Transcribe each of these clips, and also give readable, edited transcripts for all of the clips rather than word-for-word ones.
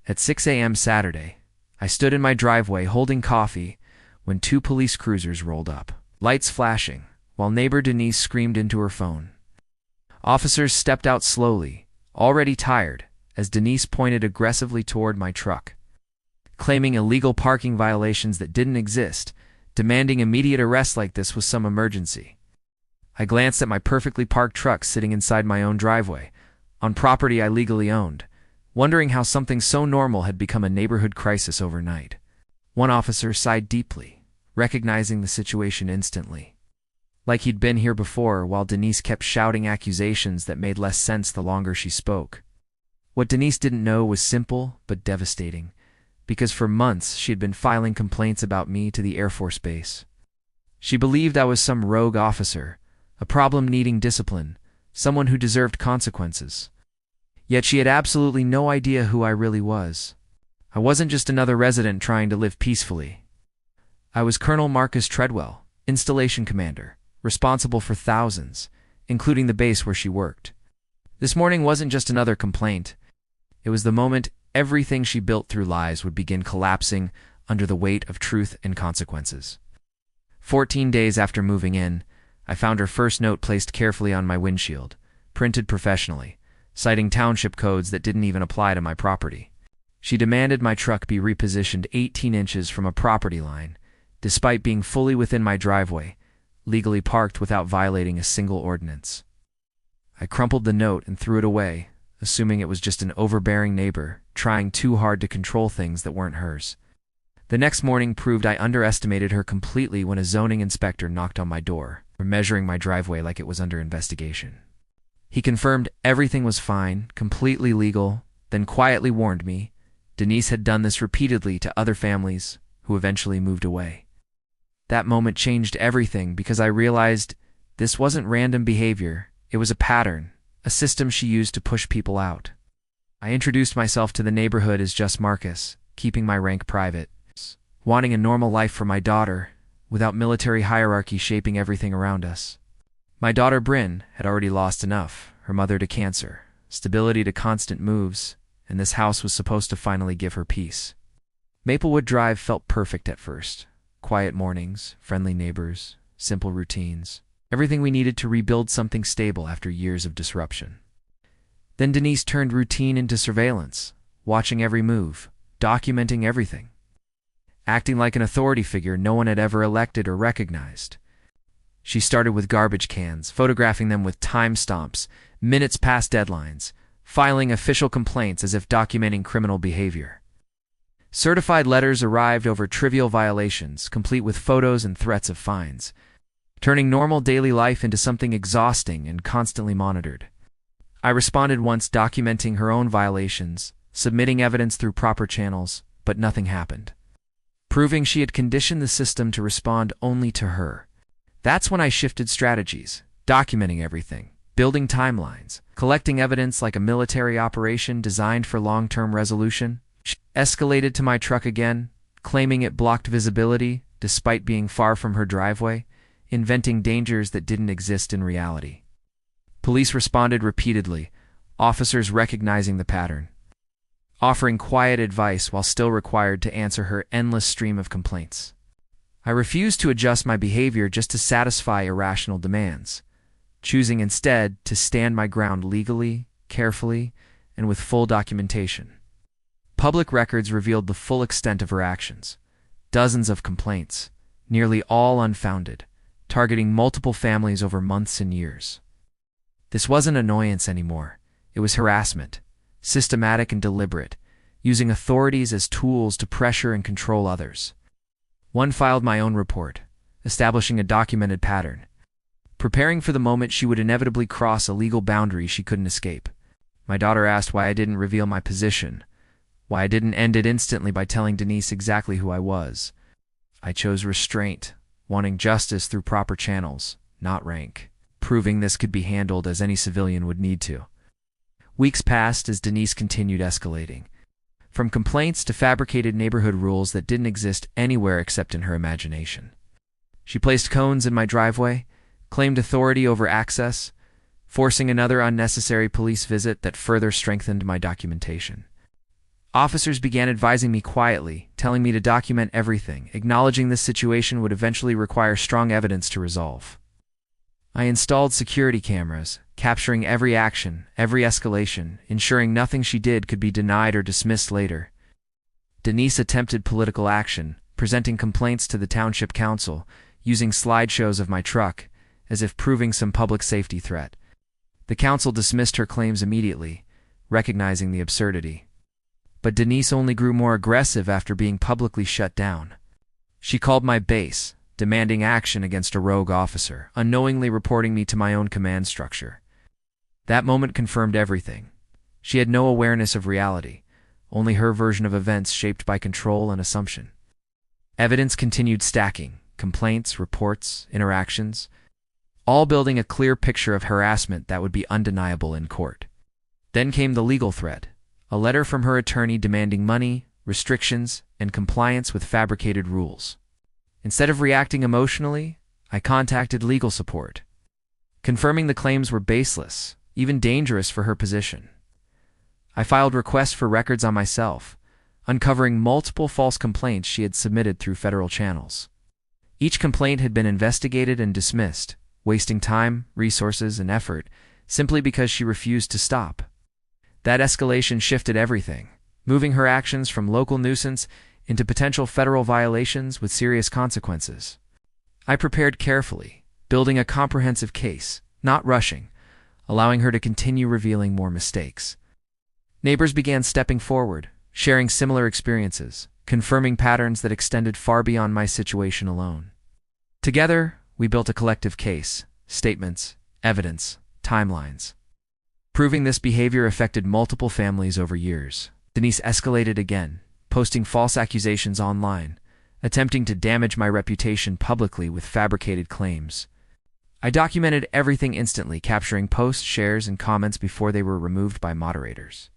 At 6 a.m. Saturday, I stood in my driveway holding coffee when two police cruisers rolled up, lights flashing, while neighbor Denise screamed into her phone. Officers stepped out slowly, already tired, as Denise pointed aggressively toward my truck, claiming illegal parking violations that didn't exist, demanding immediate arrest like this was some emergency. I glanced at my perfectly parked truck sitting inside my own driveway, on property I legally owned, wondering how something so normal had become a neighborhood crisis overnight. One officer sighed deeply, recognizing the situation instantly, like he'd been here before, while Denise kept shouting accusations that made less sense the longer she spoke. What Denise didn't know was simple but devastating, because for months she had been filing complaints about me to the Air Force Base. She believed I was some rogue officer, a problem needing discipline, someone who deserved consequences. Yet she had absolutely no idea who I really was. I wasn't just another resident trying to live peacefully. I was Colonel Marcus Treadwell, installation commander, responsible for thousands, including the base where she worked. This morning wasn't just another complaint. It was the moment everything she built through lies would begin collapsing under the weight of truth and consequences. 14 days after moving in, I found her first note placed carefully on my windshield, printed professionally, citing township codes that didn't even apply to my property. She demanded my truck be repositioned 18 inches from a property line, despite being fully within my driveway, legally parked without violating a single ordinance. I crumpled the note and threw it away, assuming it was just an overbearing neighbor trying too hard to control things that weren't hers. The next morning proved I underestimated her completely when a zoning inspector knocked on my door, measuring my driveway like it was under investigation. He confirmed everything was fine, completely legal, then quietly warned me Denise had done this repeatedly to other families who eventually moved away. That moment changed everything because I realized this wasn't random behavior, it was a pattern, a system she used to push people out. I introduced myself to the neighborhood as just Marcus, keeping my rank private, wanting a normal life for my daughter, without military hierarchy shaping everything around us. My daughter Bryn had already lost enough, her mother to cancer, stability to constant moves, and this house was supposed to finally give her peace. Maplewood Drive felt perfect at first. Quiet mornings, friendly neighbors, simple routines, everything we needed to rebuild something stable after years of disruption. Then Denise turned routine into surveillance, watching every move, documenting everything, acting like an authority figure no one had ever elected or recognized. She started with garbage cans, photographing them with timestamps, minutes past deadlines, filing official complaints as if documenting criminal behavior. Certified letters arrived over trivial violations, complete with photos and threats of fines, turning normal daily life into something exhausting and constantly monitored. I responded once, documenting her own violations, submitting evidence through proper channels, but nothing happened, proving she had conditioned the system to respond only to her. That's when I shifted strategies, documenting everything, building timelines, collecting evidence like a military operation designed for long-term resolution. She escalated to my truck again, claiming it blocked visibility despite being far from her driveway, inventing dangers that didn't exist in reality. Police responded repeatedly, officers recognizing the pattern, offering quiet advice while still required to answer her endless stream of complaints. I refused to adjust my behavior just to satisfy irrational demands, choosing instead to stand my ground legally, carefully, and with full documentation. Public records revealed the full extent of her actions. Dozens of complaints, nearly all unfounded, targeting multiple families over months and years. This wasn't annoyance anymore. It was harassment, systematic and deliberate, using authorities as tools to pressure and control others. One filed my own report, establishing a documented pattern, preparing for the moment she would inevitably cross a legal boundary she couldn't escape. My daughter asked why I didn't reveal my position, why I didn't end it instantly by telling Denise exactly who I was. I chose restraint, wanting justice through proper channels, not rank, proving this could be handled as any civilian would need to. Weeks passed as Denise continued escalating, from complaints to fabricated neighborhood rules that didn't exist anywhere except in her imagination. She placed cones in my driveway, claimed authority over access, forcing another unnecessary police visit that further strengthened my documentation. Officers began advising me quietly, telling me to document everything, acknowledging this situation would eventually require strong evidence to resolve. I installed security cameras, capturing every action, every escalation, ensuring nothing she did could be denied or dismissed later. Denise attempted political action, presenting complaints to the township council, using slideshows of my truck, as if proving some public safety threat. The council dismissed her claims immediately, recognizing the absurdity. But Denise only grew more aggressive after being publicly shut down. She called my base, demanding action against a rogue officer, unknowingly reporting me to my own command structure. That moment confirmed everything. She had no awareness of reality, only her version of events shaped by control and assumption. Evidence continued stacking, complaints, reports, interactions, all building a clear picture of harassment that would be undeniable in court. Then came the legal threat, a letter from her attorney demanding money, restrictions, and compliance with fabricated rules. Instead of reacting emotionally, I contacted legal support, confirming the claims were baseless, even dangerous for her position. I filed requests for records on myself, uncovering multiple false complaints she had submitted through federal channels. Each complaint had been investigated and dismissed, wasting time, resources, and effort simply because she refused to stop. That escalation shifted everything, moving her actions from local nuisance into potential federal violations with serious consequences. I prepared carefully, building a comprehensive case, not rushing, allowing her to continue revealing more mistakes. Neighbors began stepping forward, sharing similar experiences, confirming patterns that extended far beyond my situation alone. Together, we built a collective case, statements, evidence, timelines. Proving this behavior affected multiple families over years. Denise escalated again, posting false accusations online, attempting to damage my reputation publicly with fabricated claims. I documented everything instantly, capturing posts, shares, and comments before they were removed by moderators.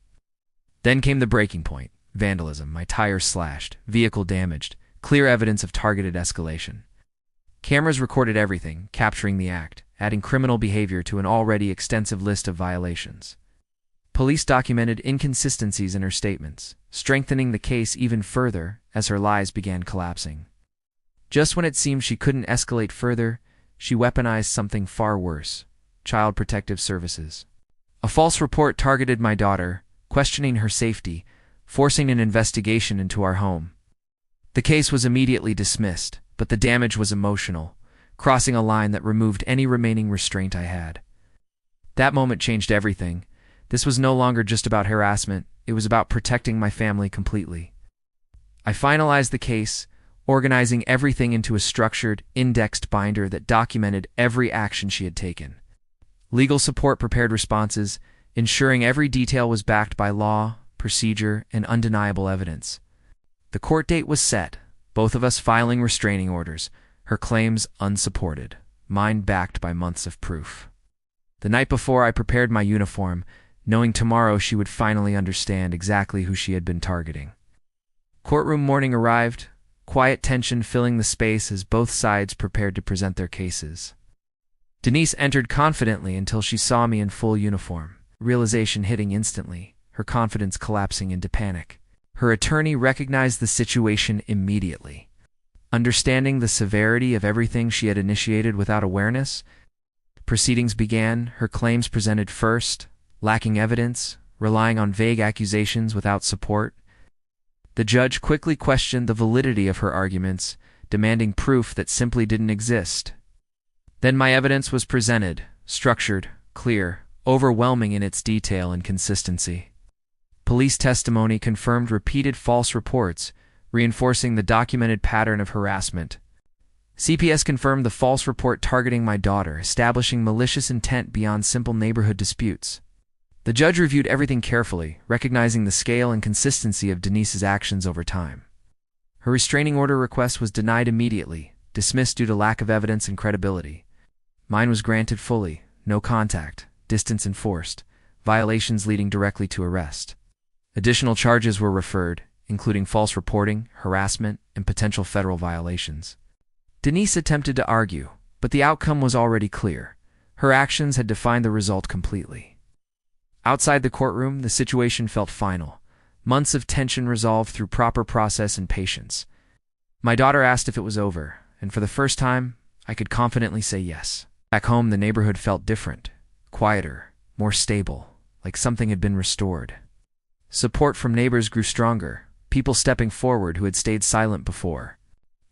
Then came the breaking point: vandalism, my tires slashed, vehicle damaged, clear evidence of targeted escalation. Cameras recorded everything, capturing the act, adding criminal behavior to an already extensive list of violations. Police documented inconsistencies in her statements, strengthening the case even further as her lies began collapsing. Just when it seemed she couldn't escalate further, she weaponized something far worse: Child Protective Services. A false report targeted my daughter, questioning her safety, forcing an investigation into our home. The case was immediately dismissed, but the damage was emotional, crossing a line that removed any remaining restraint I had. That moment changed everything. This was no longer just about harassment, it was about protecting my family completely. I finalized the case, organizing everything into a structured, indexed binder that documented every action she had taken. Legal support prepared responses, ensuring every detail was backed by law, procedure, and undeniable evidence. The court date was set, both of us filing restraining orders, her claims unsupported, mine backed by months of proof. The night before, I prepared my uniform, knowing tomorrow she would finally understand exactly who she had been targeting. Courtroom morning arrived, quiet tension filling the space as both sides prepared to present their cases. Denise entered confidently until she saw me in full uniform, realization hitting instantly, her confidence collapsing into panic. Her attorney recognized the situation immediately. Understanding the severity of everything she had initiated without awareness, proceedings began, her claims presented first, lacking evidence, relying on vague accusations without support. The judge quickly questioned the validity of her arguments, demanding proof that simply didn't exist. Then my evidence was presented, structured, clear, overwhelming in its detail and consistency. Police testimony confirmed repeated false reports, reinforcing the documented pattern of harassment. CPS confirmed the false report targeting my daughter, establishing malicious intent beyond simple neighborhood disputes. The judge reviewed everything carefully, recognizing the scale and consistency of Denise's actions over time. Her restraining order request was denied immediately, dismissed due to lack of evidence and credibility. Mine was granted fully, no contact, distance enforced, violations leading directly to arrest. Additional charges were referred, including false reporting, harassment, and potential federal violations. Denise attempted to argue, but the outcome was already clear. Her actions had defined the result completely. Outside the courtroom, the situation felt final. Months of tension resolved through proper process and patience. My daughter asked if it was over, and for the first time, I could confidently say yes. Back home, the neighborhood felt different, quieter, more stable, like something had been restored. Support from neighbors grew stronger, people stepping forward who had stayed silent before.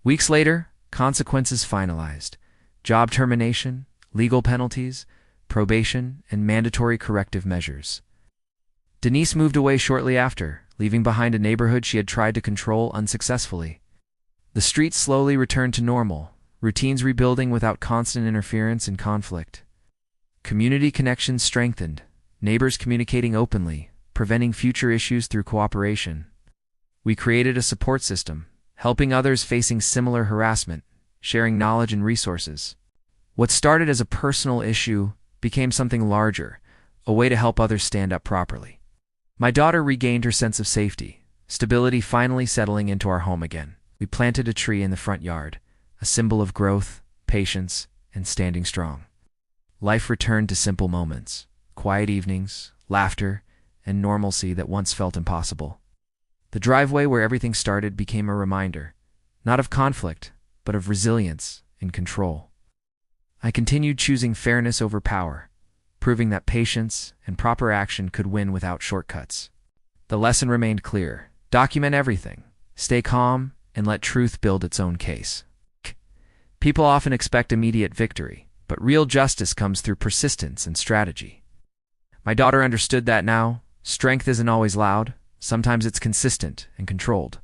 Weeks later, consequences finalized: job termination, legal penalties, probation, and mandatory corrective measures. Denise moved away shortly after, leaving behind a neighborhood she had tried to control unsuccessfully. The streets slowly returned to normal, routines rebuilding without constant interference and conflict. Community connections strengthened, neighbors communicating openly, preventing future issues through cooperation. We created a support system, helping others facing similar harassment, sharing knowledge and resources. What started as a personal issue became something larger, a way to help others stand up properly. My daughter regained her sense of safety, stability finally settling into our home again. We planted a tree in the front yard, a symbol of growth, patience, and standing strong. Life returned to simple moments, quiet evenings, laughter, and normalcy that once felt impossible. The driveway where everything started became a reminder, not of conflict, but of resilience and control. I continued choosing fairness over power, proving that patience and proper action could win without shortcuts. The lesson remained clear: document everything, stay calm, and let truth build its own case. People often expect immediate victory, but real justice comes through persistence and strategy. My daughter understood that now. Strength isn't always loud, sometimes it's consistent and controlled.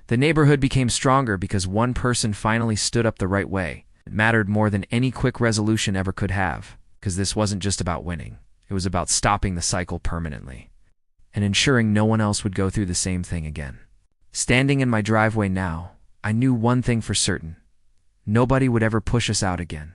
The neighborhood became stronger because one person finally stood up the right way. It mattered more than any quick resolution ever could have, because this wasn't just about winning. It was about stopping the cycle permanently and ensuring no one else would go through the same thing again. Standing in my driveway now, I knew one thing for certain: nobody would ever push us out again.